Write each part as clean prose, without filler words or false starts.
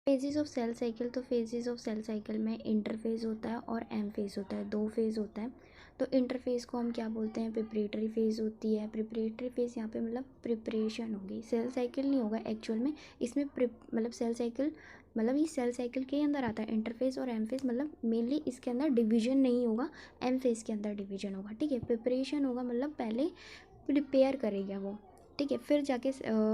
Phases of cell cycle, तो phases of cell cycle में interphase होता है और एम फेज होता है, दो फेज होता है। तो इंटरफेज को हम क्या बोलते हैं, प्रिपरेटरी फेज होती है। प्रिपरेटरी फेज यहाँ पे मतलब प्रिपरेशन होगी, सेल साइकिल नहीं होगा एक्चुअल में इसमें। मतलब सेल साइकिल मतलब ये सेल साइकिल के अंदर आता है इंटरफेज और एम फेज, मतलब मेनली इसके अंदर डिवीजन नहीं होगा, एम फेज के अंदर डिवीजन होगा। ठीक है, प्रिपरेशन होगा मतलब पहले प्रिपेयर करेगा वो, ठीक है, फिर जाके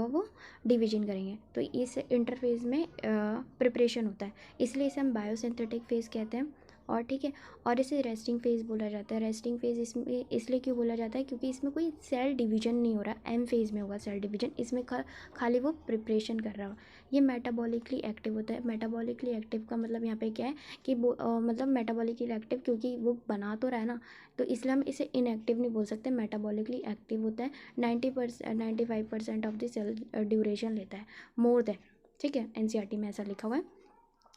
वो डिवीजन करेंगे। तो इस इंटरफेज में प्रिपरेशन होता है, इसलिए इसे हम बायोसिंथेटिक फेज कहते हैं। और ठीक है, और इसे रेस्टिंग फेज बोला जाता है। रेस्टिंग फेज इसमें इसलिए क्यों बोला जाता है, क्योंकि इसमें कोई सेल डिवीजन नहीं हो रहा, एम फेज में होगा सेल डिवीजन, इसमें खाली वो प्रिपरेशन कर रहा हो। ये मेटाबॉलिकली एक्टिव होता है। मेटाबॉलिकली एक्टिव का मतलब यहाँ पे क्या है कि वो मतलब मेटाबॉलिकली एक्टिव क्योंकि वो बना तो रहा है ना, तो इसलिए हम इसे इनएक्टिव नहीं बोल सकते, मेटाबॉलिकली एक्टिव होता है। 95% ऑफ द सेल ड्यूरेशन लेता है, मोर देन, ठीक है, एनसीईआरटी में ऐसा लिखा हुआ है।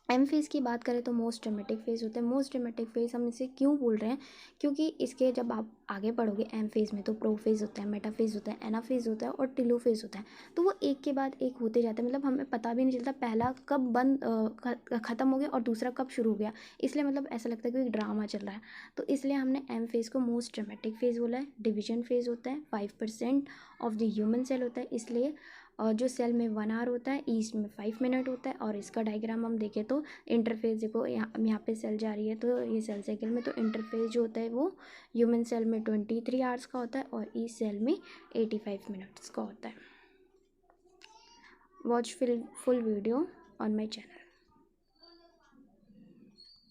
एम फेज़ की बात करें तो मोस्ट ड्रामेटिक फेज़ होता है। मोस्ट ड्रामेटिक फेज़ हम इसे क्यों बोल रहे हैं, क्योंकि इसके जब आप आगे पढ़ोगे एम फेज़ में तो प्रो फेज़ होता है, मेटा फेज़ होता है, एना फेज़ होता है और टिलो फेज़ होता है। तो वो एक के बाद एक होते जाते हैं, मतलब हमें पता भी नहीं चलता पहला कब बंद ख़त्म हो गया और दूसरा कब शुरू हो गया, इसलिए मतलब ऐसा लगता है कि एक ड्रामा चल रहा है। तो इसलिए हमने एम फेज़ को मोस्ट ड्रामेटिक फेज़ बोला है। डिवीजन फेज़ होता है, 5% ऑफ द ह्यूमन सेल होता है, इसलिए और जो सेल में 1 आवर होता है, ईस्ट में 5 मिनट होता है। और इसका डायग्राम हम देखें तो इंटरफेज देखो, यहाँ पे सेल जा रही है तो ये सेल साइकिल में, तो इंटरफेज जो होता है वो ह्यूमन सेल में 23 आवर्स का होता है और ईस्ट सेल में 85 मिनट्स का होता है। Watch full video on my channel.